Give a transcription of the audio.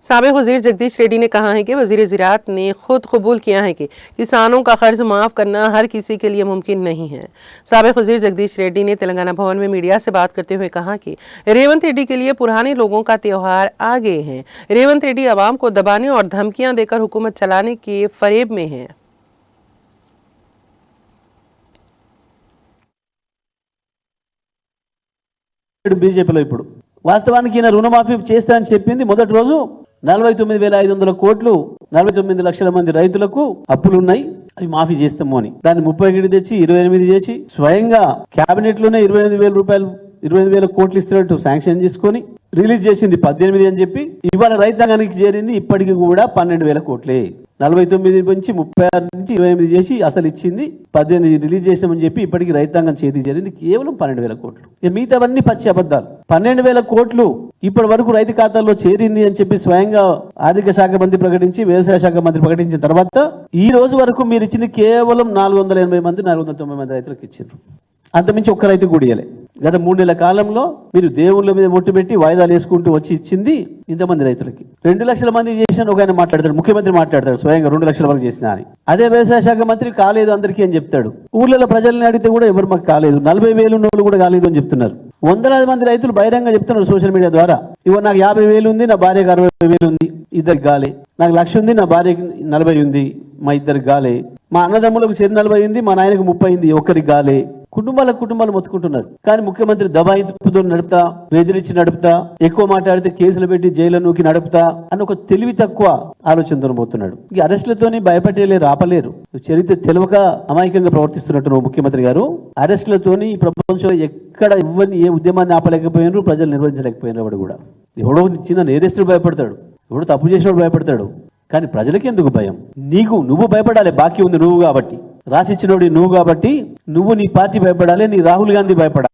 साबिक़ वज़ीर जगदीश रेड्डी ने कहा है कि वज़ीर ज़राअत ने खुद कबूल किया है कि किसानों का कर्ज माफ़ करना हर किसी के लिए मुमकिन नहीं है। साबिक़ वज़ीर जगदीश रेड्डी ने तेलंगाना भवन में मीडिया से बात करते हुए कहा कि रेवंत रेड्डी के लिए पुराने लोगों का त्यौहार आ गए हैं। रेवंत रेड्डी आवाम को दबाने और धमकियां देकर हुकूमत चलाने के फरेब में हैं। బీజేపీలో ఇప్పుడు వాస్తవానికి ఈయన రుణమాఫీ చేస్తానని చెప్పింది మొదటి రోజు 49,500 కోట్లు 49 లక్షల మంది రైతులకు అప్పులు ఉన్నాయి, అవి మాఫీ చేస్తాము అని. దాన్ని 31 తెచ్చి 28 చేసి స్వయంగా కేబినెట్ లోనే 28,000 రూపాయలు 28,000 కోట్లు ఇస్తున్నట్టు శాంక్షన్ చేసుకొని రిలీజ్ చేసింది 18 అని చెప్పి ఇవాళ రైతాంగానికి చేరింది ఇప్పటికి కూడా 12,000 కోట్లే. 49 నుంచి 36 నుంచి 28 చేసి అసలు ఇచ్చింది 18 రిలీజ్ చేసామని చెప్పి ఇప్పటికి రైతాంగం చేతికి చేరింది కేవలం 12,000 కోట్లు. మిగతావన్నీ పచ్చి అబద్ధాలు. 12,000 కోట్లు ఇప్పటి వరకు రైతు ఖాతాల్లో చేరింది అని చెప్పి స్వయంగా ఆర్థిక శాఖ మంత్రి ప్రకటించి వ్యవసాయ శాఖ మంత్రి ప్రకటించిన తర్వాత ఈ రోజు వరకు మీరు ఇచ్చింది కేవలం 480 మంది 490 మంది రైతులకు ఇచ్చారు. అంతమించి ఒక్క రైతు కూడా ఇయ్యలే. గత 3 నెలల కాలంలో మీరు దేవుళ్ళ మీద ఒట్టు పెట్టి వాయిదాలు వేసుకుంటూ వచ్చి ఇచ్చింది ఇంతమంది రైతులకి. 2 లక్షల మంది చేసిన ఒక ఆయన మాట్లాడతాడు, ముఖ్యమంత్రి మాట్లాడతాడు స్వయంగా 2 లక్షల వరకు చేసిన అని. అదే వ్యవసాయ శాఖ మంత్రి కాలేదు అందరికీ అని చెప్తాడు. ఊర్లలో ప్రజల్ని అడిగితే కూడా ఎవరు మాకు కాలేదు, 40,000 ఉన్న వాళ్ళు కూడా కాలేదు అని చెప్తున్నారు. వందలాది మంది రైతులు బహిరంగ చెప్తున్నారు సోషల్ మీడియా ద్వారా, ఇవ్వ నాకు 50,000 ఉంది, నా భార్యకు 60,000 ఉంది, ఇద్దరికి గాలే. నాకు 1,00,000 ఉంది, నా భార్యకి 40 ఉంది, మా ఇద్దరికి గాలే. మా అన్నదమ్ములకు 40 ఉంది, మా నాయనకు 30 ఉంది, ఒక్కరికి గాలే. కుటుంబాలు మొత్తుకుంటున్నారు. కానీ ముఖ్యమంత్రి దబాయింపుతో నడుపుతా, బెదిరించి నడుపుతా, ఎక్కువ మాట్లాడితే కేసులు పెట్టి జైలు నూకి నడుపుతా అని ఒక తెలివి తక్కువ ఆలోచనతో పోతున్నాడు. ఈ అరెస్టులతోని భయపెట్టలేరు, ఆపలేరు. చరిత్ర తెలియక అమాయకంగా ప్రవర్తిస్తున్నట్టు ముఖ్యమంత్రి గారు. అరెస్టులతోని ఈ ప్రపంచంలో ఎక్కడ ఇవ్వని ఏ ఉద్యమాన్ని ఆపలేకపోయినారు, ప్రజలు నిర్వహించలేకపోయినారు. వాడు కూడా ఎవడో చిన్న నేరస్తుడు భయపడతాడు, ఎవడో తప్పు చేసినప్పుడు భయపడతాడు. కానీ ప్రజలకి ఎందుకు భయం? నువ్వు భయపడాలి, బాకీ ఉంది నువ్వు కాబట్టి, రాసిచ్చినోడి నువ్వు కాబట్టి నువ్వు నీ పార్టీ భయపడాలి, నీ రాహుల్ గాంధీ భయపడాలి.